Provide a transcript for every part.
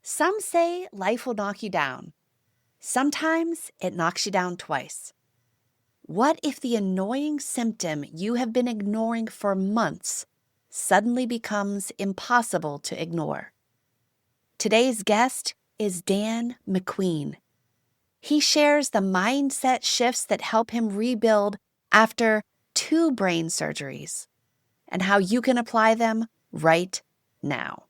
Some say life will knock you down. Sometimes it knocks you down twice. What if the annoying symptom you have been ignoring for months suddenly becomes impossible to ignore? Today's guest is Dan MacQueen. He shares the mindset shifts that help him rebuild after 2 brain surgeries and how you can apply them right now.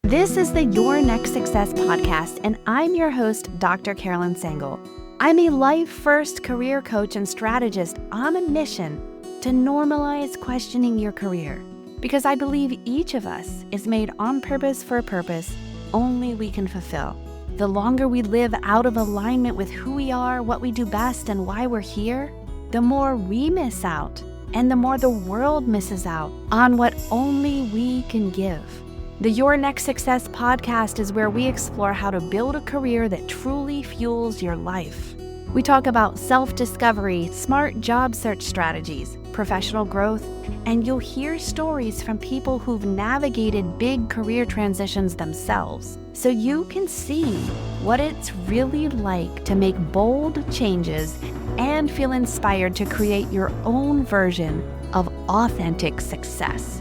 This is the Your Next Success podcast, and I'm your host, Dr. Carolyn Sengel. I'm a life-first career coach and strategist on a mission to normalize questioning your career, because I believe each of us is made on purpose for a purpose only we can fulfill. The longer we live out of alignment with who we are, what we do best, and why we're here, the more we miss out, and the more the world misses out on what only we can give. The Your Next Success podcast is where we explore how to build a career that truly fuels your life. We talk about self-discovery, smart job search strategies, professional growth, and you'll hear stories from people who've navigated big career transitions themselves, so you can see what it's really like to make bold changes and feel inspired to create your own version of authentic success.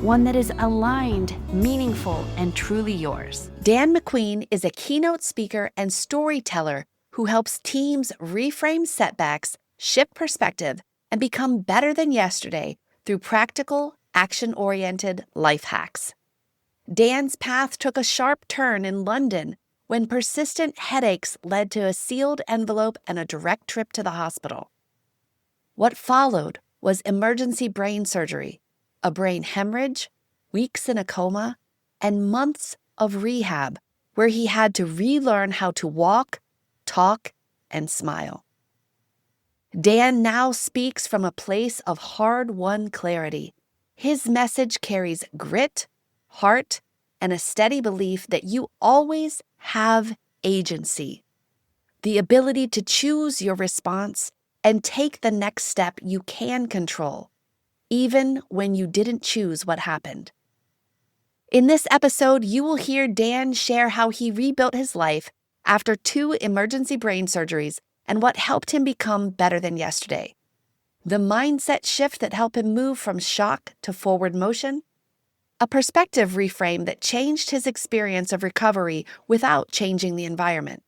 One that is aligned, meaningful, and truly yours. Dan MacQueen is a keynote speaker and storyteller who helps teams reframe setbacks, shift perspective, and become better than yesterday through practical, action-oriented life hacks. Dan's path took a sharp turn in London when persistent headaches led to a sealed envelope and a direct trip to the hospital. What followed was emergency brain surgery, a brain hemorrhage, weeks in a coma, and months of rehab where he had to relearn how to walk, talk, and smile. Dan now speaks from a place of hard-won clarity. His message carries grit, heart, and a steady belief that you always have agency, the ability to choose your response and take the next step you can control, even when you didn't choose what happened. In this episode, you will hear Dan share how he rebuilt his life after 2 emergency brain surgeries and what helped him become better than yesterday. The mindset shift that helped him move from shock to forward motion. A perspective reframe that changed his experience of recovery without changing the environment.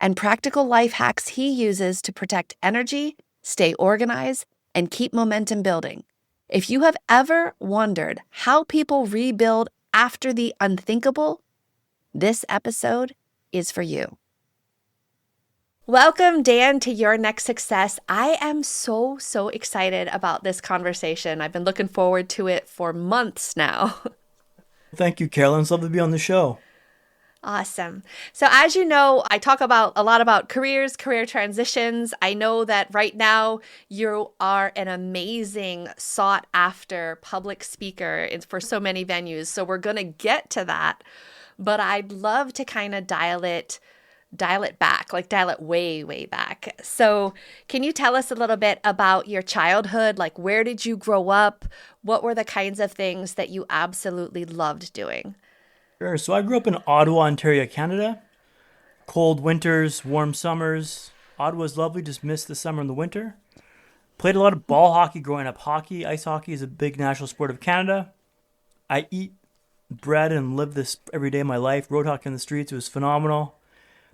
And practical life hacks he uses to protect energy, stay organized, and keep momentum building. If you have ever wondered how people rebuild after the unthinkable, this episode is for you. Welcome, Dan, to Your Next Success. I am so excited about this conversation. I've been looking forward to it for months now. Thank you, Carolyn. It's lovely to be on the show. Awesome. So as you know, I talk a lot about careers, career transitions. I know that right now you are an amazing sought after public speaker for so many venues. So we're going to get to that, but I'd love to kind of dial it back, like dial it way back. So can you tell us a little bit about your childhood? Like, where did you grow up? What were the kinds of things that you absolutely loved doing? Sure. So I grew up in Ottawa, Ontario, Canada. Cold winters, warm summers. Ottawa's lovely, just missed the summer and the winter. Played a lot of ball hockey growing up. Ice hockey is a big national sport of Canada. I eat bread and live this every day of my life. Road hockey in the streets, it was phenomenal.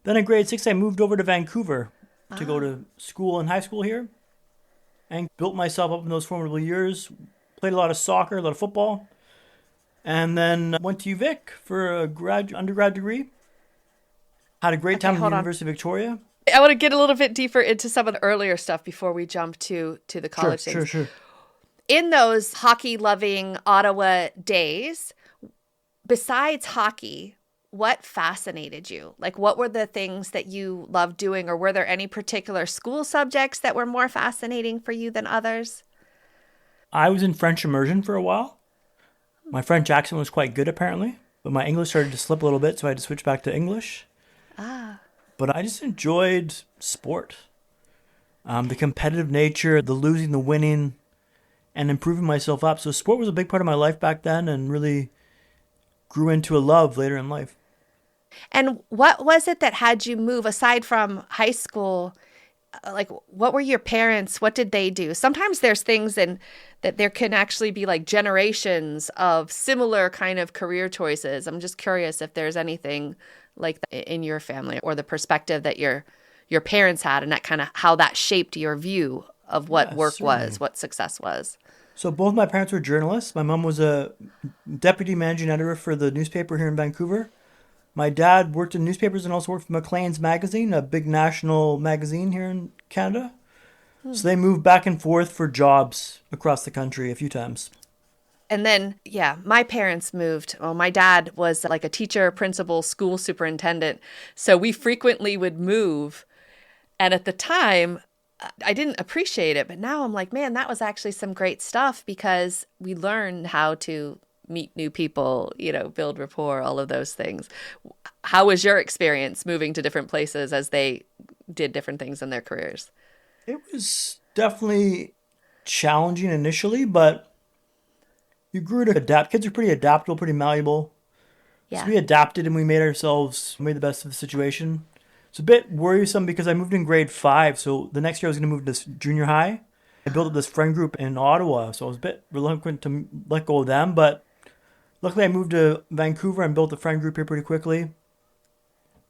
Then in grade 6, I moved over to Vancouver to go to school and high school here and built myself up in those formidable years. Played a lot of soccer, a lot of football. And then went to UVic for a undergrad degree. Had a great time at the University of Victoria. I want to get a little bit deeper into some of the earlier stuff before we jump to the college things. Sure. In those hockey-loving Ottawa days, besides hockey, what fascinated you? Like, what were the things that you loved doing, or were there any particular school subjects that were more fascinating for you than others? I was in French immersion for a while. My French accent was quite good, apparently, but my English started to slip a little bit, so I had to switch back to English. But I just enjoyed sport. The competitive nature, the losing, the winning, and improving myself up. So sport was a big part of my life back then, and really grew into a love later in life. And what was it that had you move aside from high school? Like, what were your parents? What did they do? Sometimes there's things that there can actually be like generations of similar kind of career choices. I'm just curious if there's anything like that in your family, or the perspective that your parents had, and that kind of how that shaped your view of what work certainly was, what success was. So both my parents were journalists. My mom was a deputy managing editor for the newspaper here in Vancouver. My dad worked in newspapers and also worked for MacQueen's magazine, a big national magazine here in Canada. So they moved back and forth for jobs across the country a few times. And then, my parents moved. Well, my dad was like a teacher, principal, school superintendent. So we frequently would move. And at the time, I didn't appreciate it. But now I'm like, man, that was actually some great stuff, because we learned how to meet new people, build rapport, all of those things. How was your experience moving to different places as they did different things in their careers? It was definitely challenging initially, but you grew to adapt. Kids are pretty adaptable, pretty malleable. Yeah. So we adapted and we made the best of the situation. It's a bit worrisome because I moved in grade 5. So the next year I was going to move to junior high. I built up this friend group in Ottawa. So I was a bit reluctant to let go of them. But luckily I moved to Vancouver and built a friend group here pretty quickly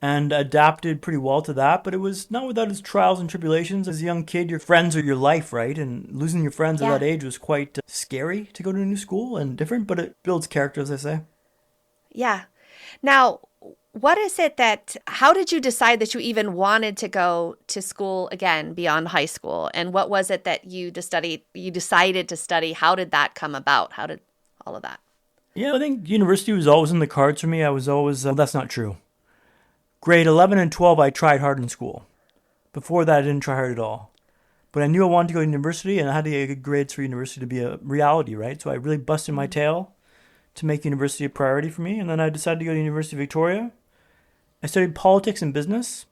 and adapted pretty well to that. But it was not without its trials and tribulations. As a young kid, your friends are your life, right? And losing your friends at that age was quite scary to go to a new school and different, but it builds character, as I say. Yeah. Now, what is it how did you decide that you even wanted to go to school again beyond high school? And what was it that you decided to study? How did that come about? How did all of that? Yeah, I think university was always in the cards for me. I was always, that's not true. Grade 11 and 12, I tried hard in school. Before that, I didn't try hard at all. But I knew I wanted to go to university, and I had to get good grades for university to be a reality, right? So I really busted my tail to make university a priority for me. And then I decided to go to University of Victoria. I studied politics and business.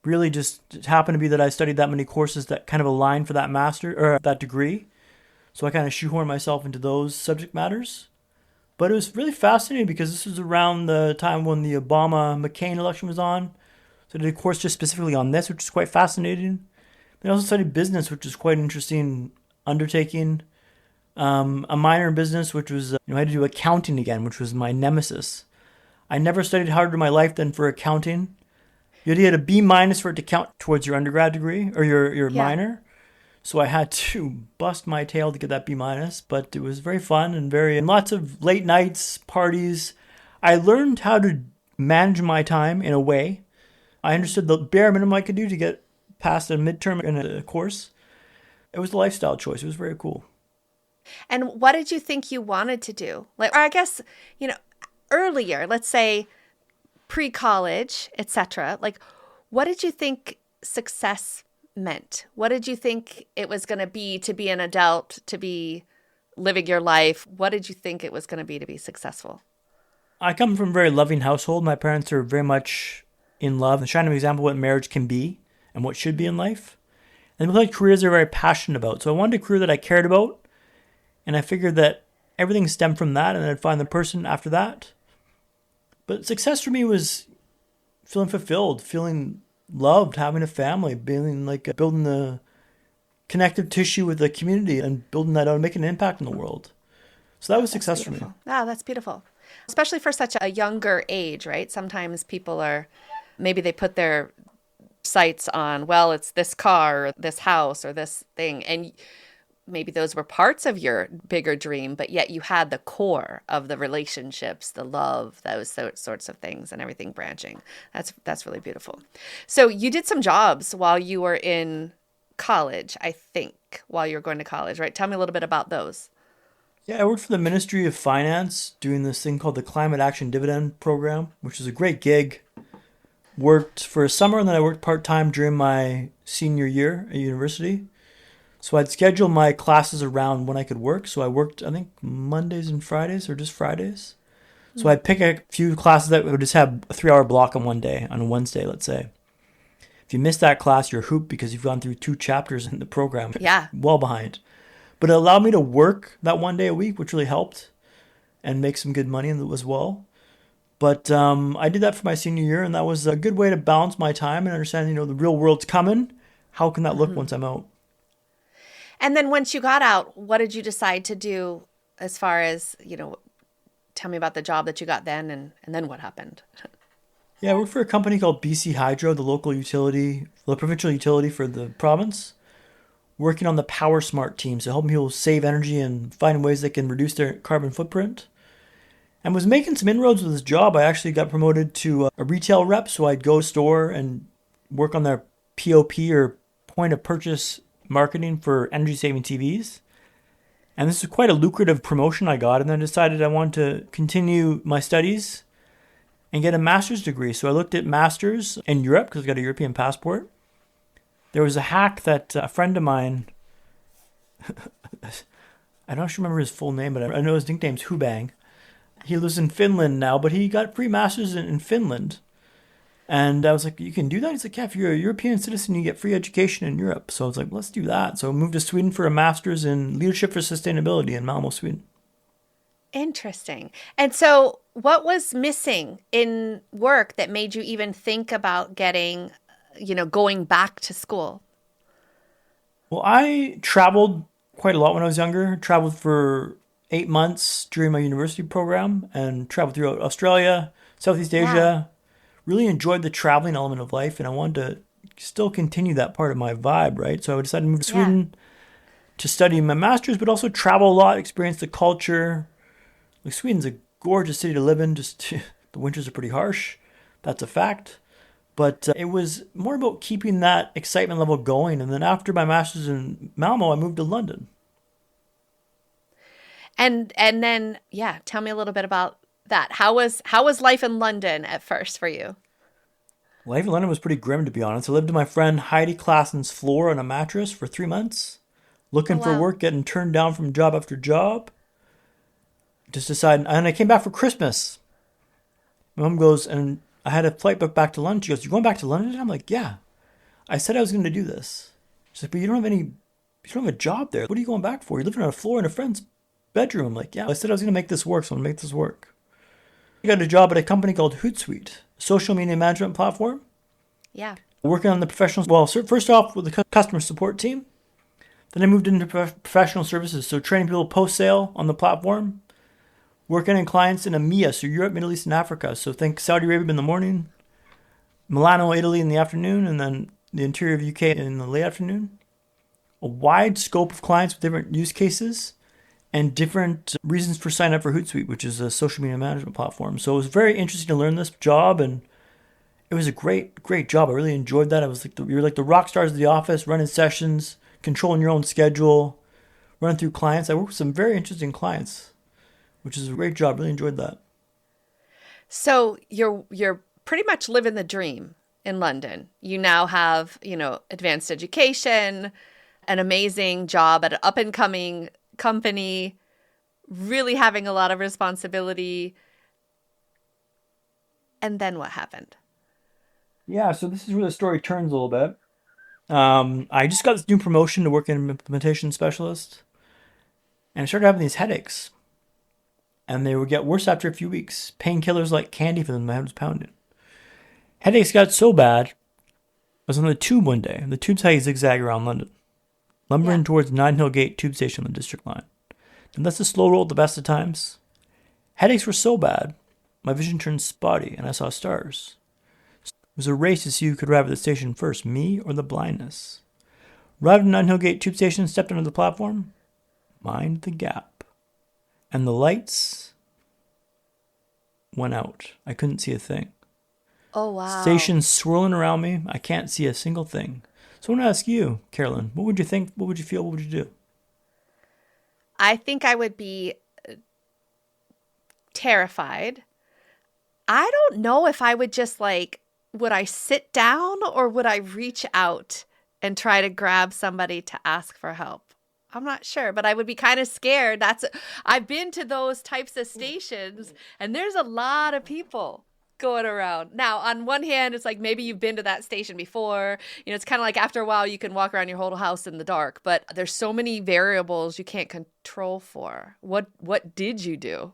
Really just it happened to be that I studied that many courses that kind of aligned for that master or that degree. So I kind of shoehorned myself into those subject matters. But it was really fascinating because this was around the time when the Obama-McCain election was on. So I did a course just specifically on this, which is quite fascinating. Then I also studied business, which is quite an interesting undertaking. A minor in business, which was, I had to do accounting again, which was my nemesis. I never studied harder in my life than for accounting. You had to get a B- for it to count towards your undergrad degree or your minor. So I had to bust my tail to get that B-, but it was very fun and lots of late nights, parties. I learned how to manage my time in a way. I understood the bare minimum I could do to get past a midterm in a course. It was a lifestyle choice. It was very cool. And what did you think you wanted to do? Or I guess, earlier, let's say pre-college, etc. What did you think success meant? What did you think it was going to be an adult, to be living your life? What did you think it was going to be successful? I come from a very loving household. My parents are very much in love and shining an example of what marriage can be and what should be in life. And both careers they're very passionate about. So I wanted a career that I cared about, and I figured that everything stemmed from that, and then I'd find the person after that. But success for me was feeling fulfilled, feeling loved, having a family, being building the connective tissue with the community and building that out and making an impact in the world. So that was success for me. Wow, that's beautiful. Especially for such a younger age, right? Sometimes people maybe they put their sights on, well, it's this car or this house or this thing. And maybe those were parts of your bigger dream, but yet you had the core of the relationships, the love, those sorts of things and everything branching. That's really beautiful. So you did some jobs while you were in college, I think, while you were going to college, right? Tell me a little bit about those. Yeah, I worked for the Ministry of Finance doing this thing called the Climate Action Dividend Program, which is a great gig. Worked for a summer and then I worked part-time during my senior year at university. So I'd schedule my classes around when I could work. So I worked, I think, Mondays and Fridays or just Fridays. So I'd pick a few classes that would just have a 3-hour block on one day, on a Wednesday, let's say. If you miss that class, you're hooped because you've gone through 2 chapters in the program. Yeah. Well behind. But it allowed me to work that one day a week, which really helped. and make some good money as well. But I did that for my senior year, and that was a good way to balance my time and understand, the real world's coming. How can that look once I'm out? And then once you got out, what did you decide to do as far as, tell me about the job that you got then and then what happened? Yeah, I worked for a company called BC Hydro, the local utility, the provincial utility for the province, working on the Power Smart team, so helping people save energy and find ways they can reduce their carbon footprint. And was making some inroads with this job. I actually got promoted to a retail rep, so I'd go to store and work on their POP or point of purchase marketing for energy saving TVs. And this was quite a lucrative promotion I got, and then decided I wanted to continue my studies and get a master's degree. So I looked at masters in Europe because I got a European passport. There was a hack that a friend of mine, I don't actually remember his full name, but I know his nickname's Hubang. He lives in Finland now, but he got free masters in Finland. And I was like, you can do that? He's like, yeah, if you're a European citizen, you get free education in Europe. So I was like, let's do that. So I moved to Sweden for a master's in leadership for sustainability in Malmo, Sweden. Interesting. And so what was missing in work that made you even think about getting, going back to school? Well, I traveled quite a lot when I was younger. Traveled for 8 months during my university program and traveled throughout Australia, Southeast Asia. Wow. Really enjoyed the traveling element of life, and I wanted to still continue that part of my vibe, right? So I decided to move to Sweden to study my master's, but also travel a lot, experience the culture. Like, Sweden's a gorgeous city to live in. Just the winters are pretty harsh. That's a fact. But it was more about keeping that excitement level going. And then after my master's in Malmo, I moved to London. And then, tell me a little bit about that. How was life in London at first for you? Life in London was pretty grim, to be honest. I lived in my friend Heidi Klassen's floor on a mattress for 3 months, looking for work, getting turned down from job after job. Just decided, and I came back for Christmas. My mom goes, and I had a flight booked back to London. She goes, "You going back to London?" And I'm like, "Yeah." I said I was going to do this. She's like, "But you don't have a job there. What are you going back for? You're living on a floor in a friend's bedroom." I'm like, "Yeah." I said I was going to make this work, so I'm going to make this work. I got a job at a company called Hootsuite, a social media management platform. Yeah. Working on the professional, well, first off with the customer support team. Then I moved into professional services, so training people post-sale on the platform. Working in clients in EMEA, so Europe, Middle East, and Africa. So think Saudi Arabia in the morning, Milano, Italy in the afternoon, and then the interior of UK in the late afternoon. A wide scope of clients with different use cases and different reasons for signing up for Hootsuite, which is a social media management platform. So it was very interesting to learn this job, and it was a great, great job. I really enjoyed that. I was like you're like the rock stars of the office, running sessions, controlling your own schedule, running through clients. I worked with some very interesting clients, which is a great job. Really enjoyed that. So you're pretty much living the dream in London. You now have, advanced education, an amazing job at an up-and-coming company, really having a lot of responsibility. And then what happened? Yeah, so this is where the story turns a little bit. I just got this new promotion to work in an implementation specialist, and I started having these headaches. And they would get worse after a few weeks. Painkillers like candy for them, my head was pounding. Headaches got so bad, I was on the tube one day. The tube's how you zigzag around London. Lumbering towards Nine Hill Gate tube station on the District Line. And that's a slow roll at the best of times. Headaches were so bad, my vision turned spotty and I saw stars. It was a race to see who could arrive at the station first, me or the blindness. Arrived at Nine Hill Gate tube station, stepped onto the platform. Mind the gap. And the lights went out. I couldn't see a thing. Oh, wow. Stations swirling around me. I can't see a single thing. So I want to ask you, Carolyn, what would you think? What would you feel? What would you do? I think I would be terrified. I don't know if I would just would I sit down or would I reach out and try to grab somebody to ask for help? I'm not sure, but I would be kind of scared. I've been to those types of stations and there's a lot of people going around. Now, on one hand, it's like maybe you've been to that station before. It's kind of like after a while you can walk around your whole house in the dark, but there's so many variables you can't control for. What did you do?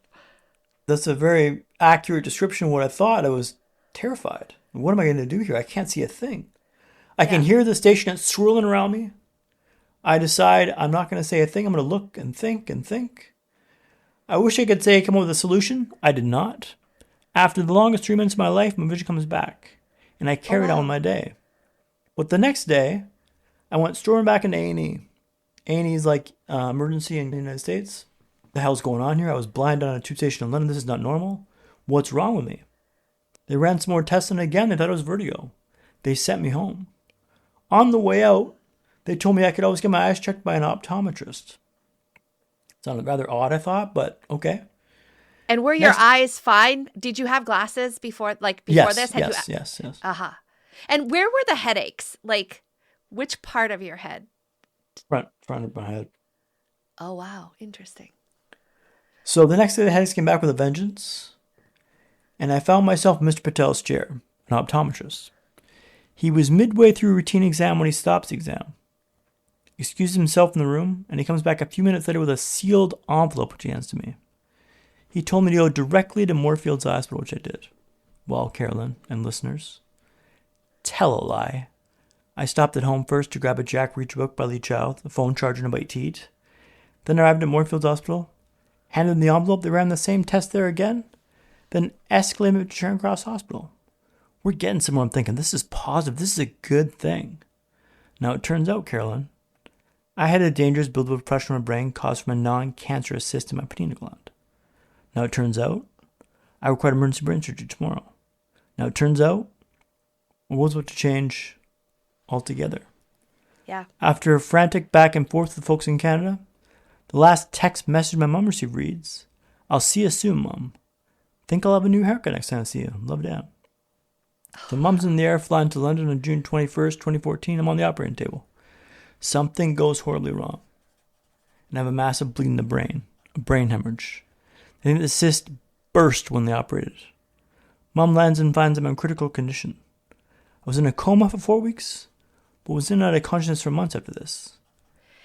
That's a very accurate description of what I thought. I was terrified. What am I going to do here? I can't see a thing. I can Yeah. hear the station swirling around me. I decide I'm not going to say a thing. I'm going to look and think and think. I wish I could say I come up with a solution. I did not. After the longest 3 minutes of my life, my vision comes back, and I Oh, carried on wow. my day. But the next day, I went storming back into A&E. A&E is like emergency in the United States. The hell's going on here? I was blind on a tube station in London. This is not normal. What's wrong with me? They ran some more tests, and again, they thought it was vertigo. They sent me home. On the way out, they told me I could always get my eyes checked by an optometrist. Sounded rather odd, I thought, but okay. And were your Next, eyes fine? Did you have glasses before yes, this? yes. Uh-huh. And where were the headaches? Like, which part of your head? Front of my head. Oh, wow. Interesting. So the next day, the headaches came back with a vengeance, and I found myself in Mr. Patel's chair, an optometrist. He was midway through a routine exam when he stops the exam, excuses himself from the room, and he comes back a few minutes later with a sealed envelope which he hands to me. He told me to go directly to Moorfields Hospital, which I did. Well, Carolyn and listeners, tell a lie. I stopped at home first to grab a Jack Reacher book by Lee Child, a phone charger, and a bite to eat. Then arrived at Moorfields Hospital, handed them the envelope. They ran the same test there again, then escalated it to Charing Cross Hospital. We're getting somewhere. I'm thinking, this is positive. This is a good thing. Now, it turns out, Carolyn, I had a dangerous buildup of pressure on my brain caused from a non-cancerous cyst in my pineal gland. Now, it turns out, I required emergency brain surgery tomorrow. Now, it turns out, the world's about to change altogether. Yeah. After a frantic back and forth with folks in Canada, the last text message my mom received reads, "I'll see you soon, Mom. Think I'll have a new haircut next time I see you. Love, Dad." So Mom's in the air flying to London on June 21st, 2014. I'm on the operating table. Something goes horribly wrong, and I have a massive bleed in the brain, a brain hemorrhage. I think the cyst burst when they operated. Mom lands and finds I'm in critical condition. I was in a coma for 4 weeks, but was in and out of consciousness for months after this.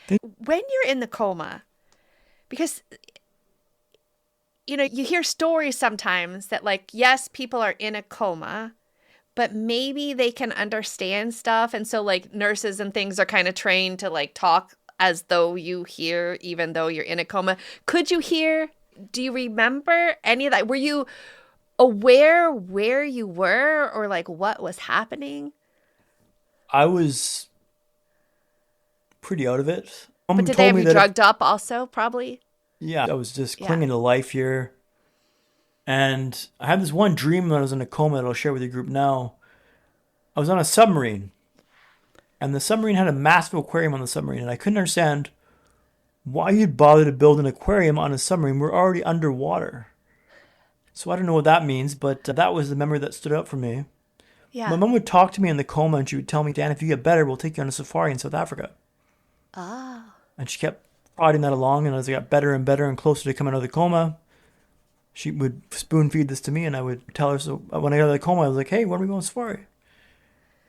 When you're in the coma, because, you hear stories sometimes that, like, yes, people are in a coma, but maybe they can understand stuff. And so, like, nurses and things are kind of trained to, like, talk as though you hear, even though you're in a coma. Could you hear? Do you remember any of that? Were you aware where you were or, like, what was happening? I was pretty out of it. But did they have you drugged up also, probably? Yeah, I was just clinging to life here. And I had this one dream when I was in a coma that I'll share with your group now. I was on a submarine, and the submarine had a massive aquarium on the submarine, and I couldn't understand why you'd bother to build an aquarium on a submarine. We're already underwater. So I don't know what that means, but that was the memory that stood out for me. Yeah. My mom would talk to me in the coma, and she would tell me, "Dan, if you get better, we'll take you on a safari in South Africa." Oh. And she kept prodding that along, and as I got better and better and closer to coming out of the coma, she would spoon feed this to me, and I would tell her. So when I got out of the coma, I was like, "Hey, when are we going safari?"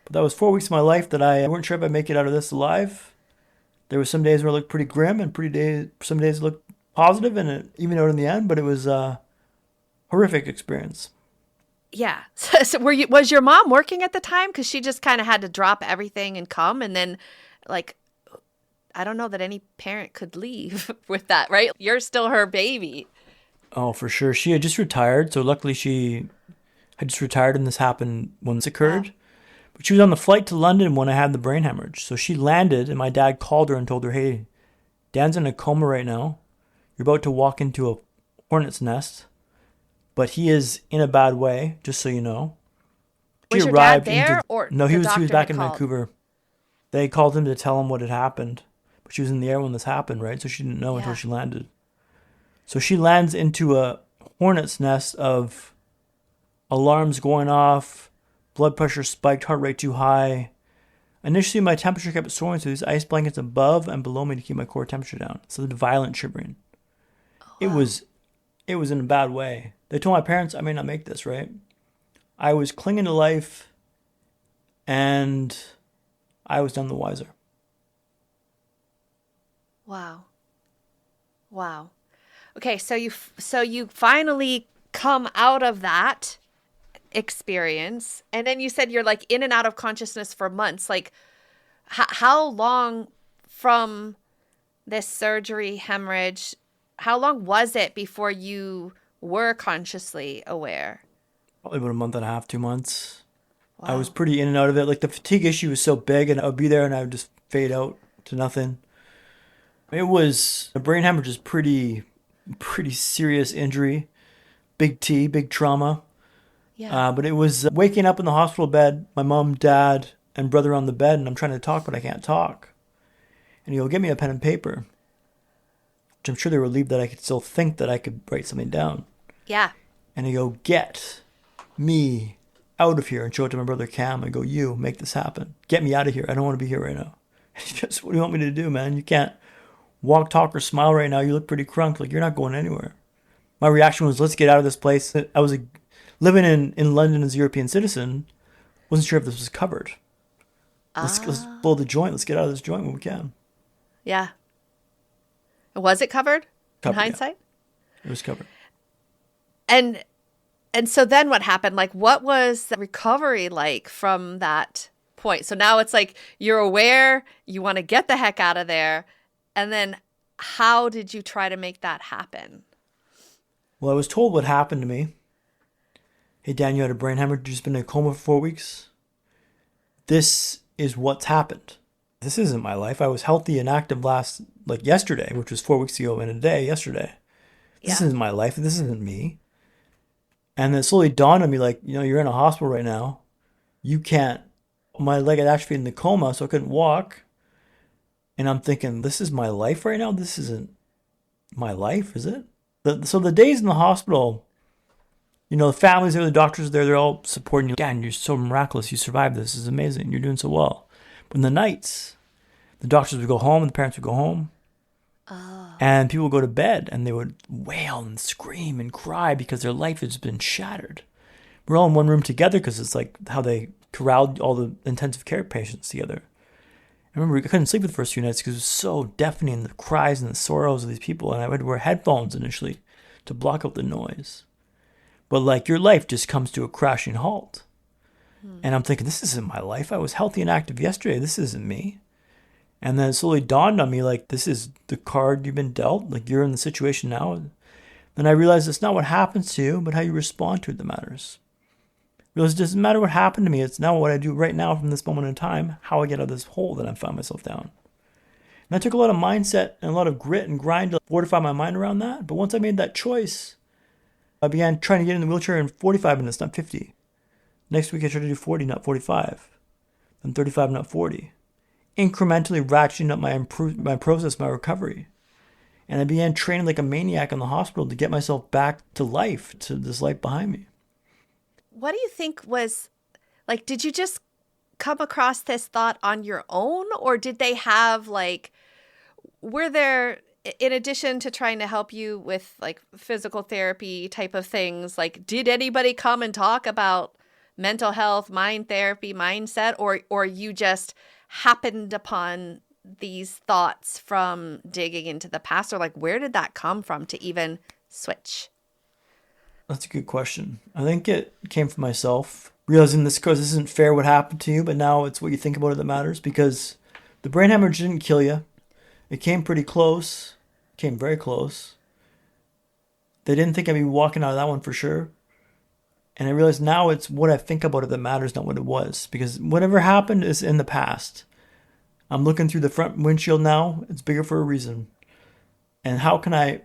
But that was 4 weeks of my life that I weren't sure if I'd make it out of this alive. There were some days where I looked pretty grim, and some days looked positive, and it even out in the end. But it was a horrific experience. Yeah. So was your mom working at the time? Because she just kind of had to drop everything and come, and then, like, I don't know that any parent could leave with that, right? You're still her baby. Oh, for sure. She had just retired, so luckily she had just retired, and this happened when this occurred. Wow. But she was on the flight to London when I had the brain hemorrhage. So she landed, and my dad called her and told her, "Hey, Dan's in a coma right now. You're about to walk into a hornet's nest, but he is in a bad way, just so you know." Was your dad there, or no? He was back in called? Vancouver. They called him to tell him what had happened, but she was in the air when this happened, right? So she didn't know until she landed. So she lands into a hornet's nest of alarms going off, blood pressure spiked, heart rate too high. Initially, my temperature kept soaring, so these ice blankets above and below me to keep my core temperature down. So the violent shivering. Oh, wow. It was in a bad way. They told my parents I may not make this, right? I was clinging to life, and I was none the wiser. Wow. Okay, so you finally come out of that experience, and then you said you're like in and out of consciousness for months. Like, how long from this surgery, hemorrhage, how long was it before you were consciously aware? Probably about a month and a half, 2 months. Wow. I was pretty in and out of it. Like the fatigue issue was so big, and I would be there and I would just fade out to nothing. It was a brain hemorrhage is pretty serious injury, big T, big trauma. Yeah. But it was waking up in the hospital bed, my mom, dad, and brother on the bed, and I'm trying to talk, but I can't talk. And he'll give me a pen and paper, which I'm sure they were relieved that I could still think that I could write something down. Yeah. And he go, get me out of here, and show it to my brother Cam. I go, you make this happen. Get me out of here. I don't want to be here right now. He goes, what do you want me to do, man? You can't walk, talk, or smile right now. You look pretty crunk. Like, you're not going anywhere. My reaction was, let's get out of this place. I was living in London as a European citizen. Wasn't sure if this was covered. Let's blow the joint. Let's get out of this joint when we can. Yeah. Was it covered in hindsight? Yeah. It was covered. And so then what happened? Like, what was the recovery like from that point? So now it's like you're aware, you want to get the heck out of there. And then how did you try to make that happen? Well, I was told what happened to me. Hey, Dan, you had a brain hemorrhage. You've just been in a coma for 4 weeks. This is what's happened. This isn't my life. I was healthy and active yesterday, which was 4 weeks ago and a day yesterday. This isn't my life. This isn't me. And then it slowly dawned on me, like, you're in a hospital right now. You can't. My leg had atrophied in the coma, so I couldn't walk. And I'm thinking, this is my life right now? This isn't my life, is it? So the days in the hospital, the families there, the doctors there, they're all supporting you. Dan, you're so miraculous. You survived this. This is amazing. You're doing so well. But in the nights, the doctors would go home and the parents would go home. Oh. And people would go to bed and they would wail and scream and cry because their life has been shattered. We're all in one room together because it's like how they corralled all the intensive care patients together. I remember I couldn't sleep for the first few nights because it was so deafening, the cries and the sorrows of these people. And I would wear headphones initially to block out the noise. But like your life just comes to a crashing halt. And I'm thinking, this isn't my life. I was healthy and active yesterday. This isn't me. And then it slowly dawned on me, like, this is the card you've been dealt. Like, you're in the situation now. Then I realized it's not what happens to you, but how you respond to it that matters. I realized it doesn't matter what happened to me. It's now what I do right now from this moment in time, how I get out of this hole that I found myself down. And I took a lot of mindset and a lot of grit and grind to fortify my mind around that. But once I made that choice, I began trying to get in the wheelchair in 45 minutes, not 50. Next week I tried to do 40, not 45. Then 35, not 40. Incrementally ratcheting up my process, my recovery. And I began training like a maniac in the hospital to get myself back to life, to this life behind me. What do you think was, like, did you just come across this thought on your own? Or did they have, like, were there, in addition to trying to help you with, like, physical therapy type of things, like, did anybody come and talk about mental health, mind therapy, mindset, or you just happened upon these thoughts from digging into the past? Or like, where did that come from to even switch? That's a good question. I think it came from myself, realizing this isn't fair what happened to you, but now it's what you think about it that matters, because the brain hemorrhage didn't kill you. It came pretty close, came very close. They didn't think I'd be walking out of that one for sure. And I realized now it's what I think about it that matters, not what it was. Because whatever happened is in the past. I'm looking through the front windshield now. It's bigger for a reason. And how can I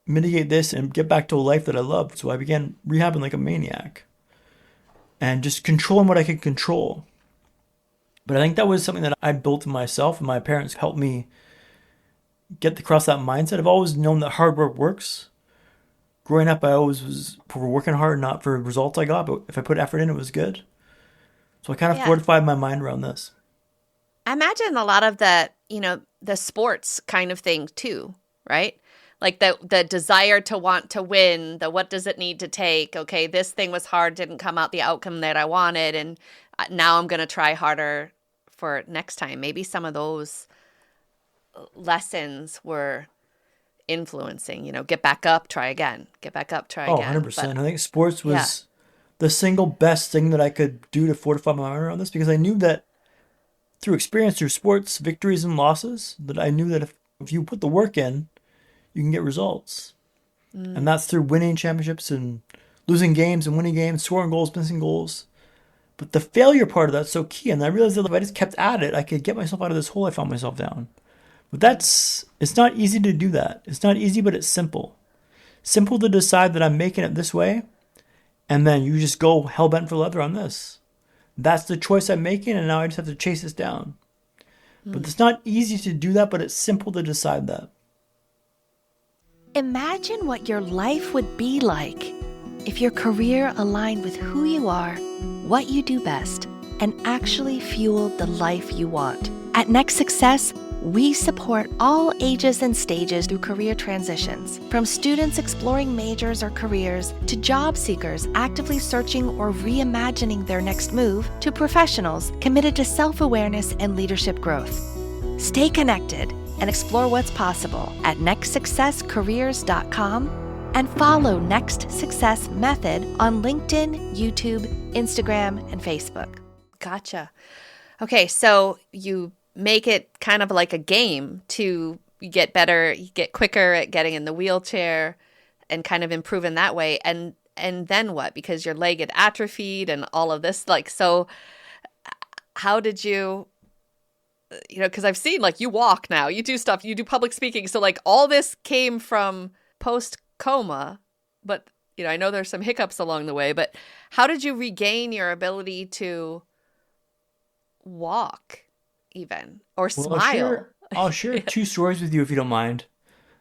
mitigate this and get back to a life that I loved? So I began rehabbing like a maniac. And just controlling what I could control. But I think that was something that I built in myself. And my parents helped me get across that mindset. I've always known that hard work works. Growing up, I always was for working hard, not for results I got, but if I put effort in, it was good. So I kind of fortified my mind around this. I imagine a lot of the, the sports kind of thing too, right? Like the desire to want to win, the what does it need to take? Okay, this thing was hard, didn't come out the outcome that I wanted, and now I'm going to try harder for next time. Maybe some of those lessons were influencing, get back up, try again, get back up, try Oh, again. 100%. I think sports Yeah. was the single best thing that I could do to fortify my mind around this, because I knew that through experience, through sports, victories and losses, that I knew that if you put the work in, you can get results. And that's through winning championships and losing games and winning games, scoring goals, missing goals. But the failure part of that's so key. And I realized that if I just kept at it, I could get myself out of this hole I found myself down. But it's not easy to do that. It's not easy, but it's simple. Simple to decide that I'm making it this way, and then you just go hell-bent for leather on this. That's the choice I'm making, and now I just have to chase this down. But it's not easy to do that, but it's simple to decide that. Imagine what your life would be like if your career aligned with who you are, what you do best, and actually fueled the life you want. At Next Success, we support all ages and stages through career transitions, from students exploring majors or careers to job seekers actively searching or reimagining their next move to professionals committed to self-awareness and leadership growth. Stay connected and explore what's possible at nextsuccesscareers.com and follow Next Success Method on LinkedIn, YouTube, Instagram, and Facebook. Gotcha. Okay, so you make it kind of like a game to get better, you get quicker at getting in the wheelchair and kind of improve in that way. And then what? Because your leg had atrophied and all of this, so how did you, because I've seen you walk now, you do stuff, you do public speaking. So all this came from post-coma, but I know there's some hiccups along the way, but how did you regain your ability to walk even or smile? I'll share 2 stories with you if you don't mind.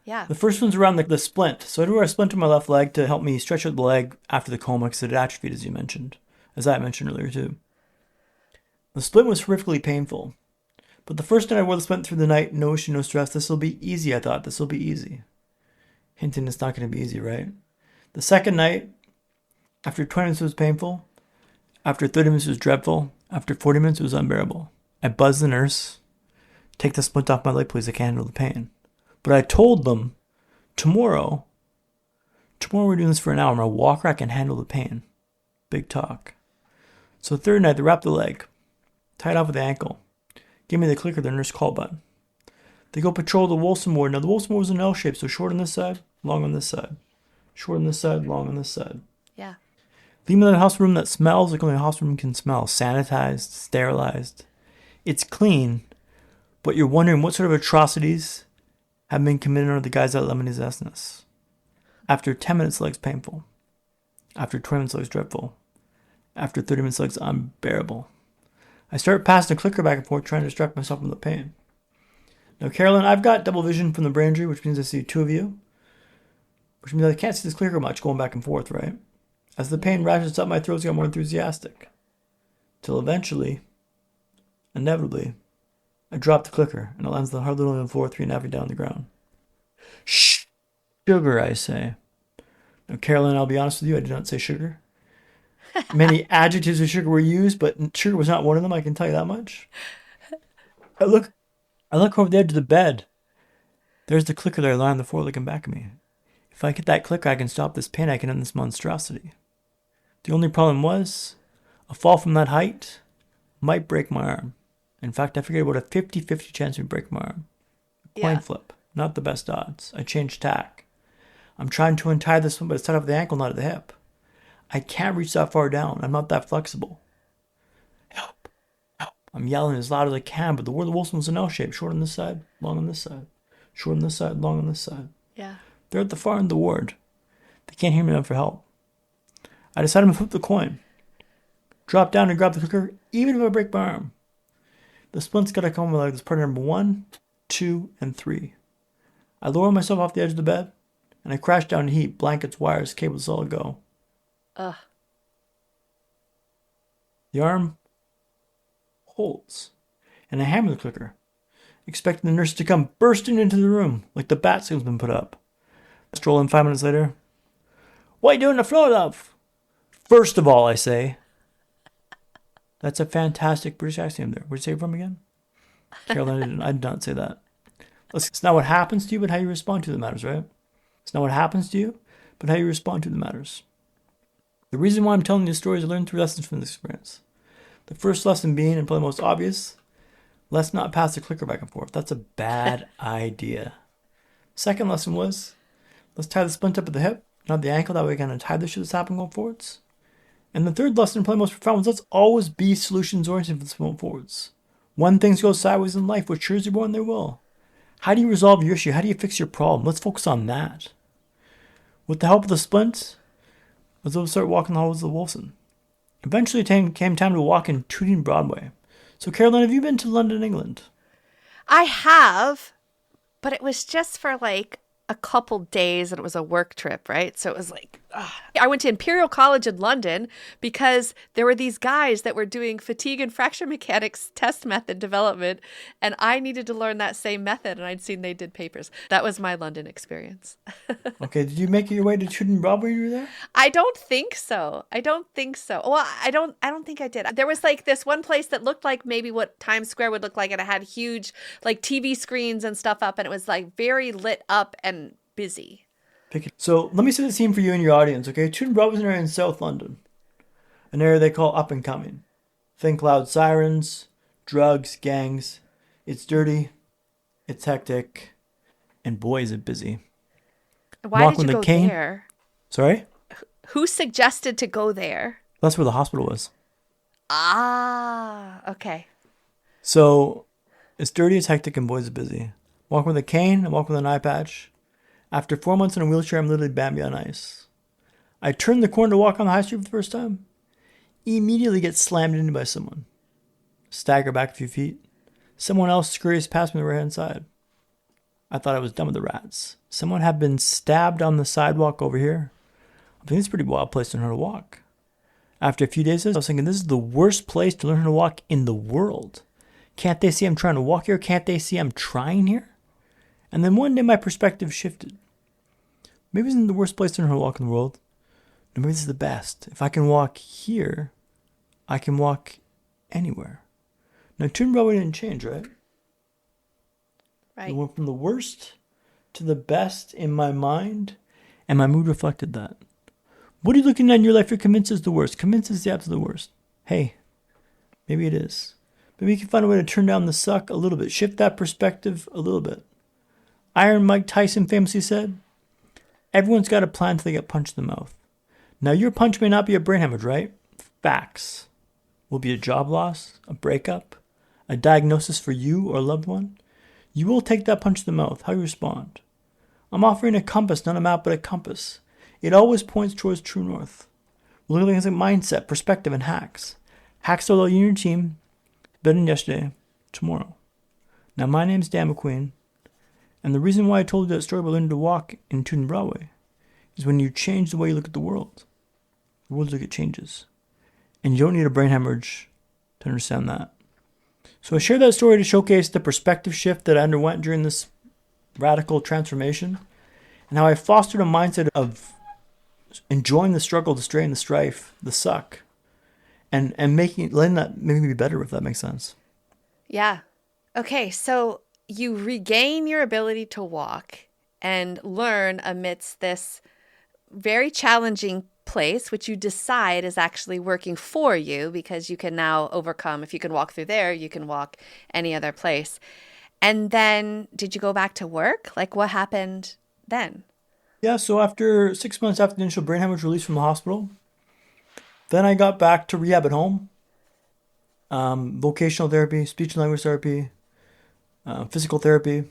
Yeah. The first one's around the splint. So I do wear a splint on my left leg to help me stretch out the leg after the coma because it had atrophied, as I mentioned earlier too. The splint was horrifically painful. But the first night I wore the splint through the night, no issue, no stress. This will be easy, I thought. This will be easy. Hinting it's not going to be easy, right? The second night, after 20 minutes it was painful. After 30 minutes it was dreadful. After 40 minutes it was unbearable. I buzzed the nurse. Take the splint off my leg, please. I can't handle the pain. But I told them, tomorrow we're doing this for an hour. I'm a walker. I can handle the pain. Big talk. So third night, they wrapped the leg. Tied off with the ankle. Give me the clicker, the nurse call button. They go patrol the Wilson ward. Now the Wilson ward was an L shape, so short on this side, long on this side. Short on this side, long on this side. Yeah. Leave me in a hospital room that smells like only a hospital room can smell. Sanitized, sterilized. It's clean, but you're wondering what sort of atrocities have been committed under the guise of Lemonade Zestness. After 10 minutes, the leg's painful. After 20 minutes, the leg's dreadful. After 30 minutes, the leg's unbearable. I start passing the clicker back and forth, trying to distract myself from the pain. Now, Carolyn, I've got double vision from the brain injury, which means I see 2 of you. Which means I can't see this clicker much going back and forth, right? As the pain ratchets up my throat, I get more enthusiastic. Till eventually, inevitably, I drop the clicker and it lands the hard little on the floor 3.5 feet down on the ground. Shh! Sugar, I say. Now, Carolyn, I'll be honest with you, I did not say sugar. Many adjectives of sugar were used, but sugar was not one of them, I can tell you that much. I look over the edge of the bed. There's the clicker there lying on the floor looking back at me. If I get that clicker, I can stop this pain, I can end this monstrosity. The only problem was, a fall from that height might break my arm. In fact, I figured about a 50-50 chance to break my arm. A coin flip. Not the best odds. I changed tack. I'm trying to untie this one, but it's tied off the ankle, not at the hip. I can't reach that far down. I'm not that flexible. Help. Help. I'm yelling as loud as I can, but the word of Wilson was an L shape. Short on this side, long on this side. Short on this side, long on this side. Yeah. They're at the far end of the ward. They can't hear me enough for help. I decided to flip the coin. Drop down and grab the clicker, even if I break my arm. The splint's got to come with this part number 1, 2, and 3. I lower myself off the edge of the bed, and I crash down in heat, blankets, wires, cables, all a go. Ugh. The arm holds, and I hammer the clicker, expecting the nurse to come bursting into the room like the bat signal's been put up. I stroll in 5 minutes later. What are you doing on the floor, love? First of all, I say. That's a fantastic British accent there. Where'd you say you're from again? Carolyn, I did not say that. It's not what happens to you, but how you respond to the matters, right? It's not what happens to you, but how you respond to the matters. The reason why I'm telling you this story is I learned 3 lessons from this experience. The first lesson being, and probably most obvious, let's not pass the clicker back and forth. That's a bad idea. Second lesson was, let's tie the splint up at the hip, not the ankle. That way we can untie the shit that's happening going forwards. And the third lesson, probably most profound, was let's always be solutions-oriented for this going forwards. When things go sideways in life, which sure as you're born, they will. How do you resolve your issue? How do you fix your problem? Let's focus on that. With the help of the splint, I was able to start walking the halls of Wilson. Eventually, it came time to walk in Tooting Broadway. So, Caroline, have you been to London, England? I have, but it was just for like a couple days and it was a work trip, right? So it was like, I went to Imperial College in London because there were these guys that were doing fatigue and fracture mechanics test method development, and I needed to learn that same method, and I'd seen they did papers. That was my London experience. Okay, did you make your way to Tooting Broadway when you were there? I don't think so. Well, I don't think I did. There was like this one place that looked like maybe what Times Square would look like, and it had huge like TV screens and stuff up, and it was like very lit up and busy. So let me set the scene for you and your audience, okay? Tooting Broadway is an area in South London, an area they call up and coming. Think loud sirens, drugs, gangs. It's dirty, it's hectic, and boy is it busy. Why did you go there? Sorry? Who suggested to go there? That's where the hospital was. Ah, okay. So it's dirty, it's hectic, and boy is it busy. Walking with a cane, I'm walking with an eye patch. After 4 months in a wheelchair, I'm literally Bambi on ice. I turn the corner to walk on the high street for the first time. Immediately get slammed into by someone. Stagger back a few feet. Someone else scurries past me on the right hand side. I thought I was done with the rats. Someone had been stabbed on the sidewalk over here. I think it's a pretty wild place to learn how to walk. After a few days, I was thinking, this is the worst place to learn how to walk in the world. Can't they see I'm trying to walk here? Can't they see I'm trying here? And then one day my perspective shifted. Maybe this isn't the worst place to learn how to walk in the world. No, maybe this is the best. If I can walk here, I can walk anywhere. Now, Tooting Broadway didn't change, right? Right. It went from the worst to the best in my mind, and my mood reflected that. What are you looking at in your life you're convinced is the worst? Convinced is the absolute worst. Hey, maybe it is. Maybe you can find a way to turn down the suck a little bit. Shift that perspective a little bit. Iron Mike Tyson famously said, everyone's got a plan until they get punched in the mouth. Now, your punch may not be a brain hemorrhage, right? Facts. Will be a job loss, a breakup, a diagnosis for you or a loved one. You will take that punch in the mouth. How you respond? I'm offering a compass, not a map, but a compass. It always points towards true north. We're looking at things like mindset, perspective, and hacks. Hacks are all you and your team. Better than yesterday, tomorrow. Now, my name's Dan MacQueen. And the reason why I told you that story about learning to walk in Tooting Broadway is when you change the way you look at the world look at changes. And you don't need a brain hemorrhage to understand that. So I share that story to showcase the perspective shift that I underwent during this radical transformation and how I fostered a mindset of enjoying the struggle, the strain, the strife, the suck, and letting that make me be better, if that makes sense. Yeah. Okay, so you regain your ability to walk and learn amidst this very challenging place, which you decide is actually working for you because you can now overcome. If you can walk through there, you can walk any other place. And then did you go back to work? Like, what happened then? Yeah, so after 6 months after the initial brain hemorrhage release from the hospital, then I got back to rehab at home. Vocational therapy, speech and language therapy, physical therapy,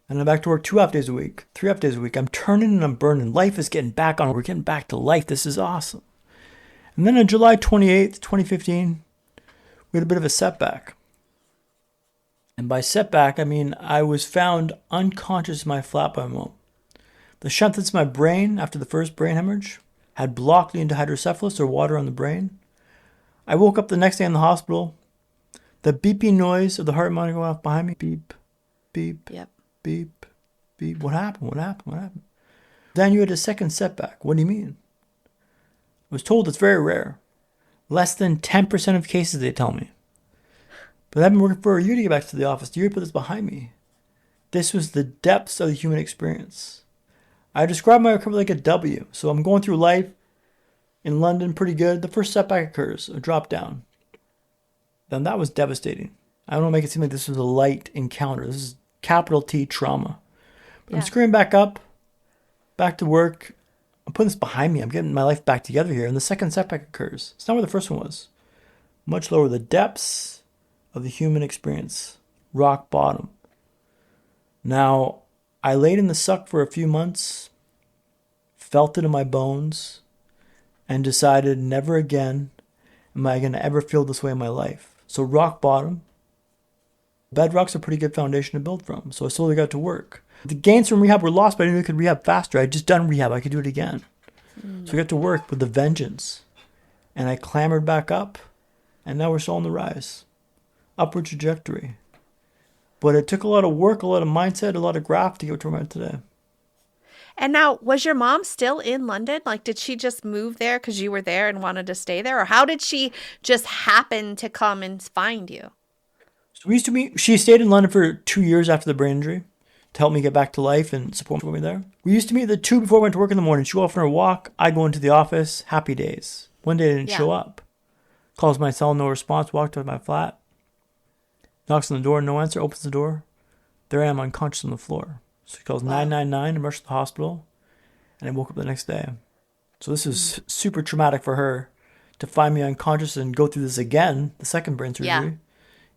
and I'm back to work 2.5 days a week, 3.5 days a week. I'm turning and I'm burning. Life is getting back on. We're getting back to life. This is awesome. And then on July 28th, 2015, we had a bit of a setback. And by setback, I mean I was found unconscious in my flat by my mom. The shunt that's in my brain after the first brain hemorrhage had blocked into hydrocephalus, or water on the brain. I woke up the next day in the hospital. The beeping noise of the heart monitor going off behind me. Beep, beep, Yep. beep, beep. What happened? What happened? What happened? Then you had a second setback. What do you mean? I was told it's very rare. Less than 10% of cases, they tell me. But I've been working for a year to get back to the office. The year to put this behind me. This was the depths of the human experience. I describe my recovery like a W. So I'm going through life in London pretty good. The first setback occurs, a drop down. Then that was devastating. I don't want to make it seem like this was a light encounter. This is capital T trauma. But I'm screwing back up, back to work. I'm putting this behind me. I'm getting my life back together here. And the second setback occurs. It's not where the first one was. Much lower. The depths of the human experience. Rock bottom. Now, I laid in the suck for a few months, felt it in my bones, and decided never again am I going to ever feel this way in my life. So rock bottom. Bedrock's a pretty good foundation to build from. So I slowly got to work. The gains from rehab were lost, but I knew I could rehab faster. I'd just done rehab. I could do it again. So I got to work with a vengeance. And I clambered back up. And now we're still on the rise. Upward trajectory. But it took a lot of work, a lot of mindset, a lot of graft to get to where I'm at today. And now, was your mom still in London? Like, did she just move there because you were there and wanted to stay there? Or how did she just happen to come and find you? So we used to meet. She stayed in London for 2 years after the brain injury to help me get back to life and support me there. We used to meet the 2 before I went to work in the morning. She'd go off on her walk. I'd go into the office. Happy days. One day I didn't show up. Calls my cell, no response. Walked to my flat. Knocks on the door, no answer. Opens the door. There I am, unconscious on the floor. So he calls 999 and rushed to the hospital. And I woke up the next day. So this is super traumatic for her to find me unconscious and go through this again, the second brain surgery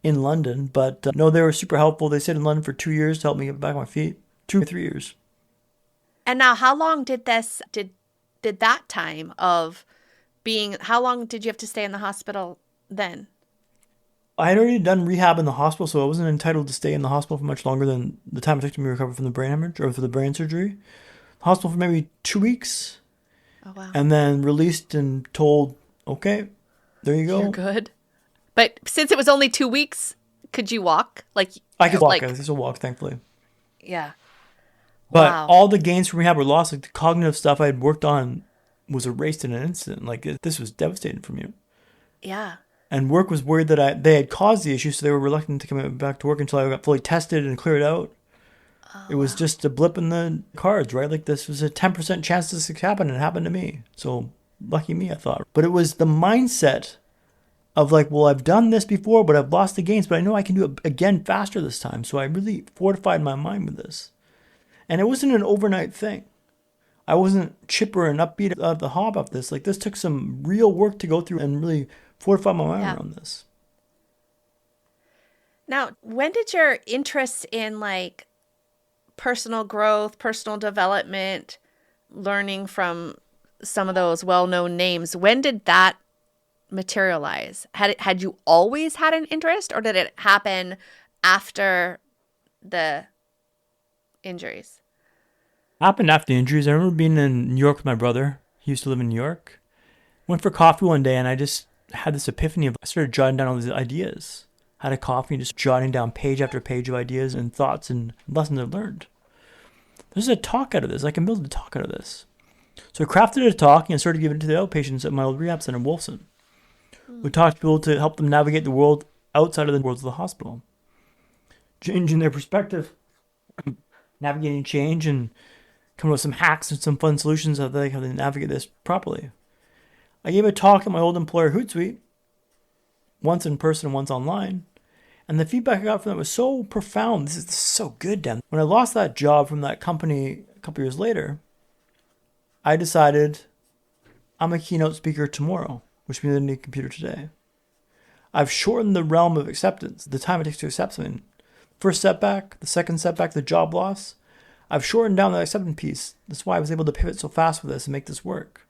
in London. But no, they were super helpful. They stayed in London for 2 years to help me get back on my feet. 2 or 3 years. And now, how long did that time of being, how long did you have to stay in the hospital then? I had already done rehab in the hospital, so I wasn't entitled to stay in the hospital for much longer than the time it took to me recover from the brain hemorrhage or for the brain surgery. Hospital for maybe 2 weeks. Oh, wow. And then released and told, okay, there you go. You're good. But since it was only 2 weeks, could you walk? I could walk. I could still walk, thankfully. Yeah. But all the gains from rehab were lost. Like the cognitive stuff I had worked on was erased in an instant. Like this was devastating for me. Yeah. And work was worried that they had caused the issue, so they were reluctant to come back to work until I got fully tested and cleared out. It was just a blip in the cards, right? Like this was a 10% chance this could happen, and it happened to me. So lucky me, I thought. But it was the mindset of like, well, I've done this before, but I've lost the gains, but I know I can do it again faster this time. So I really fortified my mind with this. And it wasn't an overnight thing. I wasn't chipper and upbeat of the hop of this. Like this took some real work to go through and really fortify my mind around this. Now, when did your interest in like personal growth, personal development, learning from some of those well-known names, when did that materialize? Had you always had an interest, or did it happen after the injuries? Happened after the injuries. I remember being in New York with my brother. He used to live in New York. Went for coffee one day and I just had this epiphany I started jotting down all these ideas. Had a coffee and just jotting down page after page of ideas and thoughts and lessons I've learned. There's a talk out of this. I can build a talk out of this. So I crafted a talk and started giving it to the outpatients at my old rehab center in Wolfson. We talked to people to help them navigate the world outside of the worlds of the hospital. Changing their perspective, navigating change, and coming up with some hacks and some fun solutions how they navigate this properly. I gave a talk at my old employer, Hootsuite, once in person and once online. And the feedback I got from that was so profound. This is so good, Dan. When I lost that job from that company a couple years later, I decided I'm a keynote speaker tomorrow, which means I need a computer today. I've shortened the realm of acceptance, the time it takes to accept something. First setback, the second setback, the job loss. I've shortened down the acceptance piece. That's why I was able to pivot so fast with this and make this work.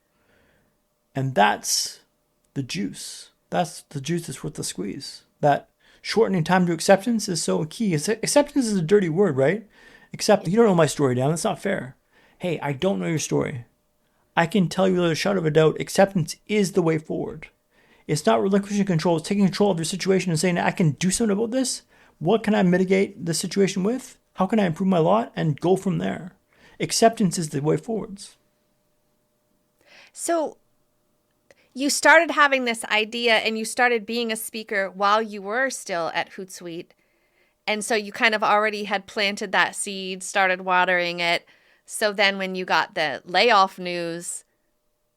And that's the juice. That's the juice that's worth the squeeze. That shortening time to acceptance is so key. Acceptance is a dirty word, right? Accept. You don't know my story, Dan. That's not fair. Hey, I don't know your story. I can tell you without a shadow of a doubt, acceptance is the way forward. It's not relinquishing control. It's taking control of your situation and saying, I can do something about this. What can I mitigate the situation with? How can I improve my lot? And go from there. Acceptance is the way forwards. So you started having this idea and you started being a speaker while you were still at Hootsuite. And so you kind of already had planted that seed, started watering it. So then when you got the layoff news,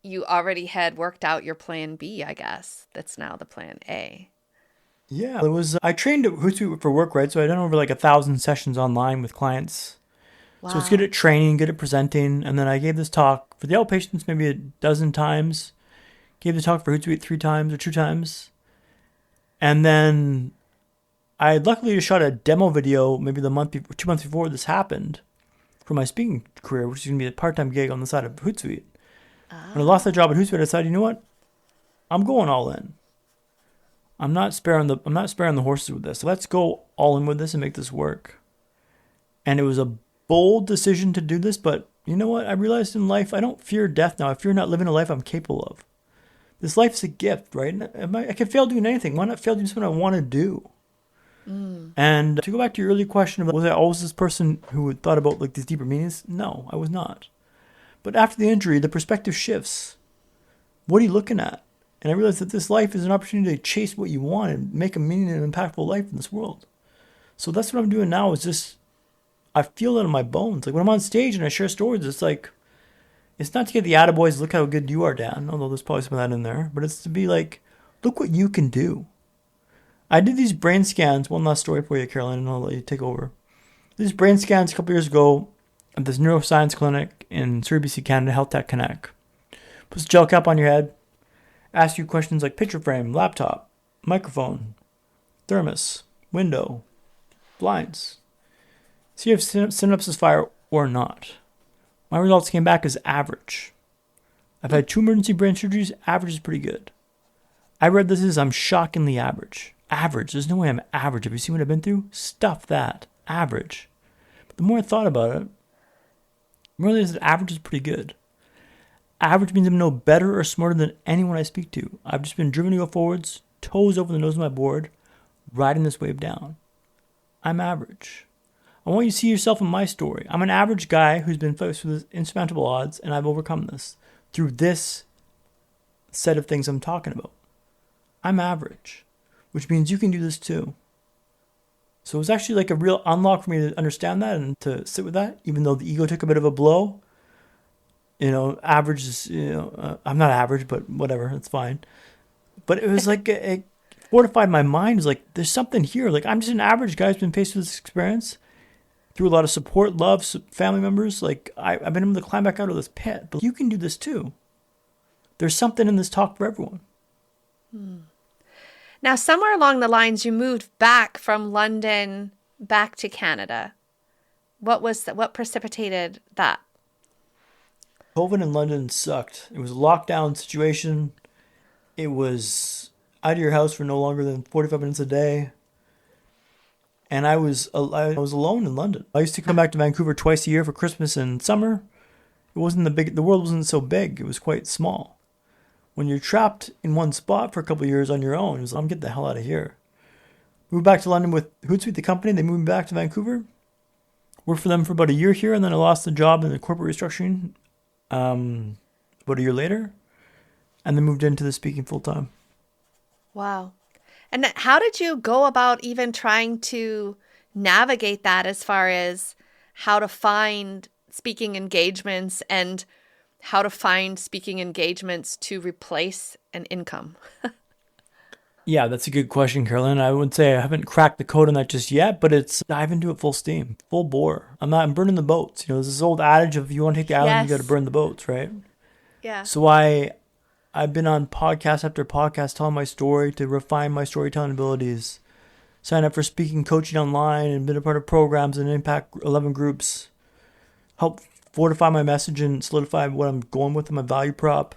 you already had worked out your plan B, I guess. That's now the plan A. Yeah, I trained at Hootsuite for work, right? So I'd done over like 1,000 sessions online with clients. Wow. So it's good at training, good at presenting. And then I gave this talk for the outpatients maybe a dozen times. Gave the talk for Hootsuite 3 times or 2 times. And then I luckily just shot a demo video maybe 2 months before this happened for my speaking career, which is going to be a part-time gig on the side of Hootsuite. When I lost that job at Hootsuite, I decided, you know what? I'm going all in. I'm not sparing the horses with this. So let's go all in with this and make this work. And it was a bold decision to do this, but you know what? I realized in life, I don't fear death now. I fear not living a life I'm capable of. This life's a gift, right? I can fail doing anything. Why not fail doing something I want to do? And to go back to your earlier question about, was I always this person who thought about like these deeper meanings? No, I was not. But after the injury, the perspective shifts. What are you looking at? And I realized that this life is an opportunity to chase what you want and make a meaning and impactful life in this world. So that's what I'm doing now is just, I feel it in my bones. Like when I'm on stage and I share stories, it's like, it's not to get the attaboys, look how good you are, Dan, although there's probably some of that in there, but it's to be like, look what you can do. I did these brain scans, one last story for you, Caroline, and I'll let you take over. These brain scans a couple years ago at this neuroscience clinic in Surrey, BC, Canada, Health Tech Connect. Puts a gel cap on your head, ask you questions like picture frame, laptop, microphone, thermos, window, blinds. See if synapses fire or not. My results came back as average. I've had 2 emergency brain surgeries. Average is pretty good. I read this as I'm shockingly average. Average. There's no way I'm average. Have you seen what I've been through? Stuff that. Average. But the more I thought about it, I realized that average is pretty good. Average means I'm no better or smarter than anyone I speak to. I've just been driven to go forwards, toes over the nose of my board, riding this wave down. I'm average. I want you to see yourself in my story. I'm an average guy who's been faced with insurmountable odds, and I've overcome this through this set of things I'm talking about. I'm average, which means you can do this too. So it was actually like a real unlock for me to understand that and to sit with that, even though the ego took a bit of a blow. You know, average is, I'm not average, but whatever, it's fine. But it was like, it fortified my mind. It was like, there's something here. Like, I'm just an average guy who's been faced with this experience through a lot of support, love, family members. Like, I've been able to climb back out of this pit. But you can do this too. There's something in this talk for everyone. Now, somewhere along the lines, you moved back from London back to Canada. What precipitated that? COVID in London sucked. It was a lockdown situation. It was out of your house for no longer than 45 minutes a day. And I was alone in London. I used to come back to Vancouver twice a year for Christmas and summer. It wasn't the world wasn't so big. It was quite small. When you're trapped in one spot for a couple of years on your own, it was, I'm get the hell out of here. Moved back to London with Hootsuite, the company. They moved me back to Vancouver. Worked for them for about a year here, and then I lost the job in the corporate restructuring about a year later, and then moved into the speaking full time. Wow. And how did you go about even trying to navigate that as far as how to find speaking engagements and how to find speaking engagements to replace an income? Yeah, that's a good question, Caroline. I would say I haven't cracked the code on that just yet, but it's dive into it full steam, full bore. I'm burning the boats. You know, there's this old adage of if you want to take the island, you got to burn the boats, right? Yeah. So I've been on podcast after podcast telling my story to refine my storytelling abilities. Sign up for speaking coaching online and been a part of programs and impact 11 groups. Help fortify my message and solidify what I'm going with in my value prop.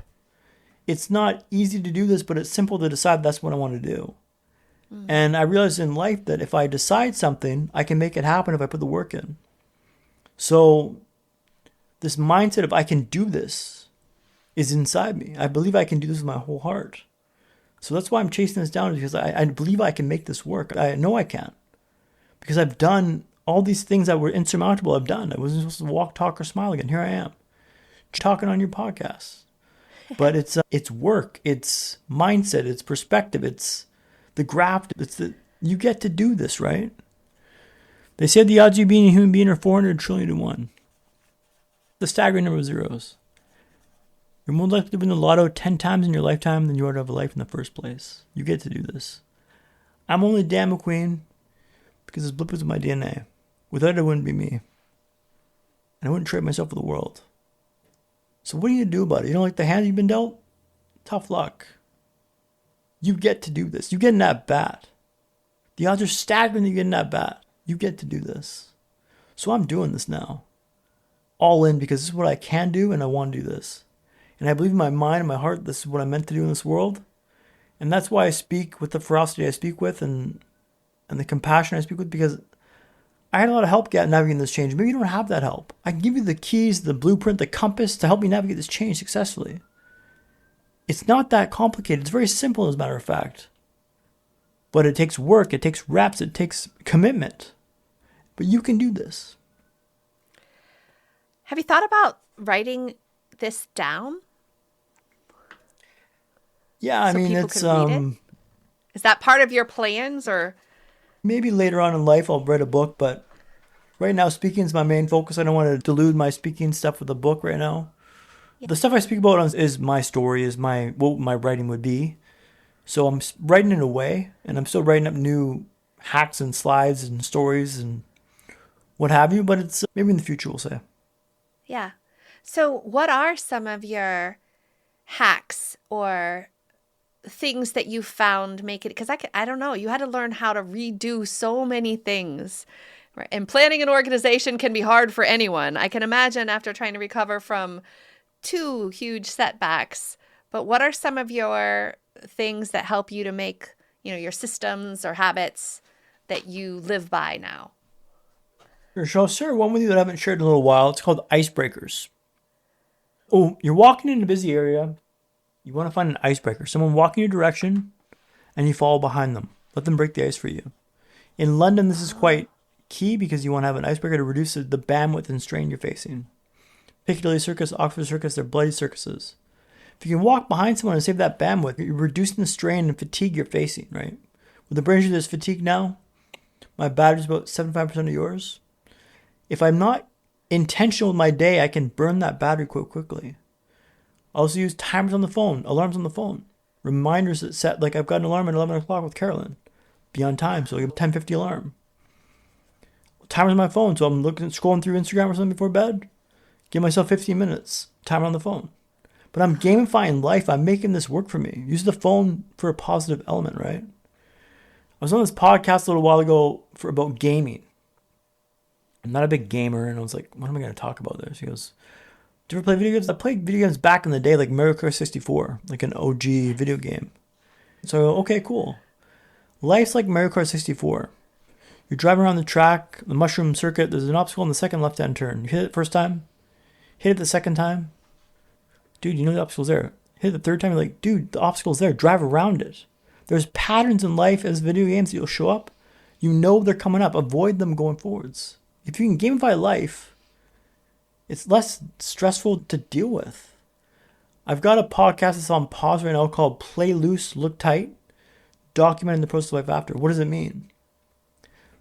It's not easy to do this, but it's simple to decide that's what I want to do. And I realized in life that if I decide something, I can make it happen if I put the work in. So this mindset of I can do this is inside me. I believe I can do this with my whole heart. So that's why I'm chasing this down, because I believe I can make this work. I know I can. Because I've done all these things that were insurmountable. I've done. I wasn't supposed to walk, talk, or smile again. Here I am, talking on your podcast. But it's work, it's mindset, it's perspective, it's the graft, you get to do this, right? They say the odds of you being a human being are 400 trillion to 1. The staggering number of zeros. You're more likely to win the lotto 10 times in your lifetime than you are to have a life in the first place. You get to do this. I'm only Dan MacQueen because this blip was in my DNA. Without it, it wouldn't be me. And I wouldn't trade myself for the world. So what are you going to do about it? You don't like the hand you've been dealt? Tough luck. You get to do this. You get in that bat. The odds are staggering that you get in that bat. You get to do this. So I'm doing this now. All in because this is what I can do and I want to do this. And I believe in my mind and my heart this is what I'm meant to do in this world. And that's why I speak with the ferocity I speak with and the compassion I speak with, because I had a lot of help navigating this change. Maybe you don't have that help. I can give you the keys, the blueprint, the compass to help you navigate this change successfully. It's not that complicated. It's very simple, as a matter of fact. But it takes work, it takes reps, it takes commitment. But you can do this. Have you thought about writing this down? Yeah, I mean, it's it? Is that part of your plans, or maybe later on in life I'll write a book, but right now speaking is my main focus. I don't want to dilute my speaking stuff with a book right now. Yeah. The stuff I speak about is my story, is what my writing would be. So I'm writing it away, and I'm still writing up new hacks and slides and stories and what have you, but it's maybe in the future, we'll say. Yeah. So what are some of your hacks or things that you found make it? Because I don't know. You had to learn how to redo so many things. Right? And planning an organization can be hard for anyone. I can imagine after trying to recover from 2 huge setbacks. But what are some of your things that help you to make, your systems or habits that you live by now? Sure. So I'll share one with you that I haven't shared in a little while. It's called icebreakers. Oh, you're walking in a busy area. You want to find an icebreaker. Someone walking your direction and you follow behind them. Let them break the ice for you. In London, this is quite key because you want to have an icebreaker to reduce the bandwidth and strain you're facing. Piccadilly Circus, Oxford Circus, they're bloody circuses. If you can walk behind someone and save that bandwidth, you're reducing the strain and fatigue you're facing, right? With the brain injury that's fatigue now, my battery's about 75% of yours. If I'm not intentional with my day, I can burn that battery quite quickly. I also use timers on the phone, alarms on the phone, reminders that set, like I've got an alarm at 11 o'clock with Carolyn. Be on time, so I get a 10:50 alarm. Timers on my phone, so I'm scrolling through Instagram or something before bed. Give myself 15 minutes, timer on the phone. But I'm gamifying life. I'm making this work for me. Use the phone for a positive element, right? I was on this podcast a little while ago about gaming. I'm not a big gamer, and I was like, what am I going to talk about this? He goes, do you ever play video games? I played video games back in the day, like Mario Kart 64, like an OG video game. So I go, okay, cool. Life's like Mario Kart 64. You're driving around the track, the mushroom circuit, there's an obstacle in the second left-hand turn. You hit it first time, hit it the second time. Dude, you know the obstacle's there. Hit it the third time, you're like, dude, the obstacle's there. Drive around it. There's patterns in life as video games that you'll show up. You know they're coming up. Avoid them going forwards. If you can gamify life, it's less stressful to deal with. I've got a podcast that's on pause right now called Play Loose, Look Tight, documenting the process of life after. What does it mean?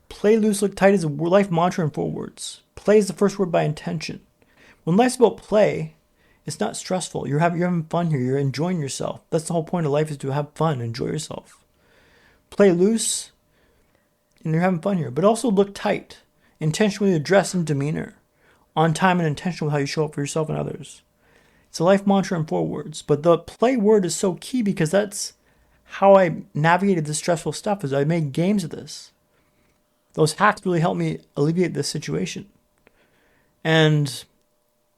Play loose, look tight is a life mantra in 4 words. Play is the first word by intention. When life's about play, it's not stressful. You're having fun here. You're enjoying yourself. That's the whole point of life, is to have fun, enjoy yourself. Play loose, and you're having fun here. But also look tight. Intentionally address in demeanor. On time and intentional with how you show up for yourself and others. It's a life mantra in 4 words. But the play word is so key because that's how I navigated this stressful stuff, is I made games of this. Those hacks really helped me alleviate this situation. And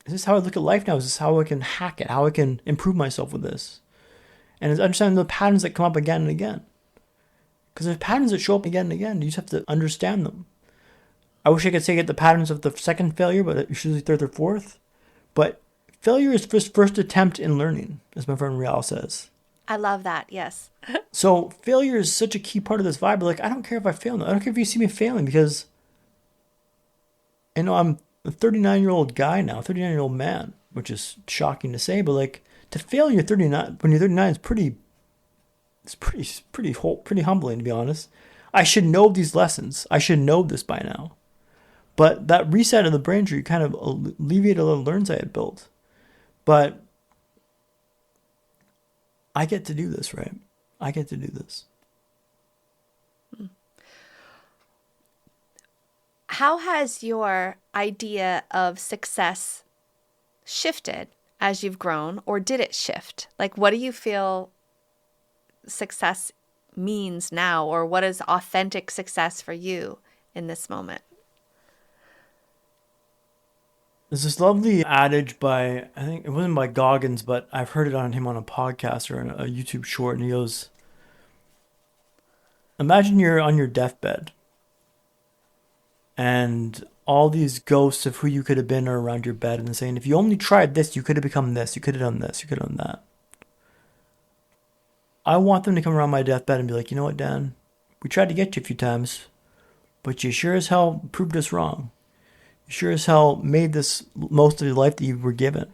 this is how I look at life now. Is this how I can hack it, how I can improve myself with this. And it's understanding the patterns that come up again and again. Because there's patterns that show up again and again. You just have to understand them. I wish I could say get the patterns of the second failure, but it's usually third or fourth. But failure is first attempt in learning, as my friend Rial says. I love that, yes. So failure is such a key part of this vibe. Like, I don't care if I fail. I don't care if you see me failing, because I'm a 39-year-old guy now, 39-year-old man, which is shocking to say, but like, to fail when you're 39 is pretty humbling, to be honest. I should know these lessons. I should know this by now. But that reset of the brain tree kind of alleviated a little learns I had built. But I get to do this, right? I get to do this. How has your idea of success shifted as you've grown, or did it shift? Like, what do you feel success means now, or what is authentic success for you in this moment? There's this lovely adage by, I think it wasn't by Goggins, but I've heard it on him on a podcast or in a YouTube short, and he goes, imagine you're on your deathbed and all these ghosts of who you could have been are around your bed and saying, if you only tried this, you could have become this, you could have done this, you could have done that. I want them to come around my deathbed and be like, you know what, Dan, we tried to get you a few times, but you sure as hell proved us wrong. You sure as hell made this most of the life that you were given.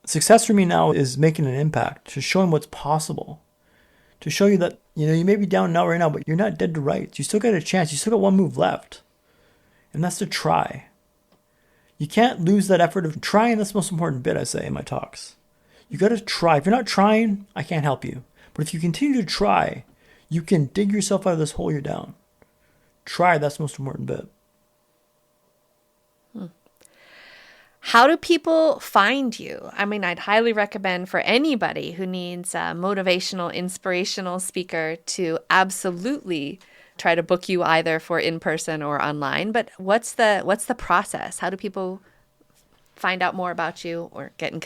Success for me now is making an impact, to showing what's possible, to show you that, you may be down now right now, but you're not dead to rights. You still got a chance. You still got one move left. And that's to try. You can't lose that effort of trying. That's the most important bit, I say in my talks. You got to try. If you're not trying, I can't help you. But if you continue to try, you can dig yourself out of this hole you're down. Try, that's the most important bit. How do people find you? I mean, I'd highly recommend for anybody who needs a motivational, inspirational speaker to absolutely try to book you either for in-person or online. But what's the process? How do people find out more about you or get in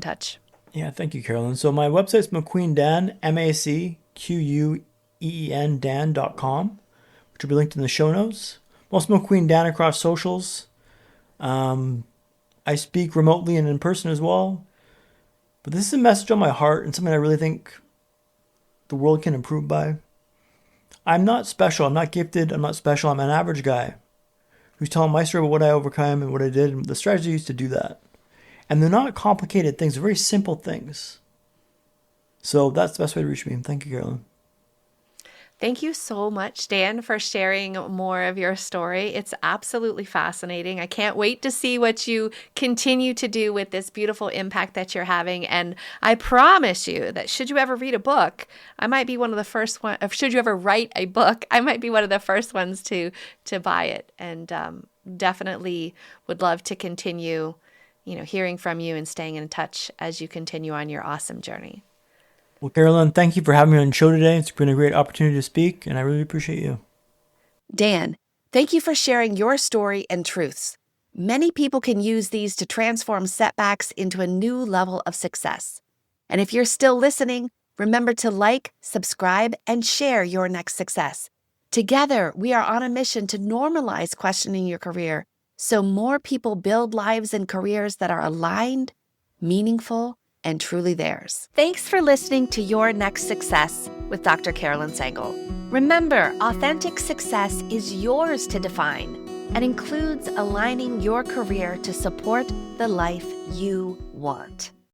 touch? Yeah, thank you, Carolyn. So my website's MacQueen Dan, MacQueen Dan.com, which will be linked in the show notes. I'm also MacQueen Dan across socials. I speak remotely and in person as well. But this is a message on my heart and something I really think the world can improve by. I'm not special. I'm not gifted. I'm not special. I'm an average guy who's telling my story about what I overcame and what I did and the strategies I used to do that. And they're not complicated things. They're very simple things. So that's the best way to reach me. Thank you, Carolyn. Thank you so much, Dan, for sharing more of your story. It's absolutely fascinating. I can't wait to see what you continue to do with this beautiful impact that you're having. And I promise you that should you ever read a book, I might be one of the first ones. Should you ever write a book, I might be one of the first ones to buy it. And definitely would love to continue, hearing from you and staying in touch as you continue on your awesome journey. Well, Carolyn, thank you for having me on the show today. It's been a great opportunity to speak, and I really appreciate you. Dan, thank you for sharing your story and truths. Many people can use these to transform setbacks into a new level of success. And if you're still listening, remember to like, subscribe, and share your next success. Together, we are on a mission to normalize questioning your career so more people build lives and careers that are aligned, meaningful, and truly theirs. Thanks for listening to Your Next Success with Dr. Carolyn Sengel. Remember, authentic success is yours to define and includes aligning your career to support the life you want.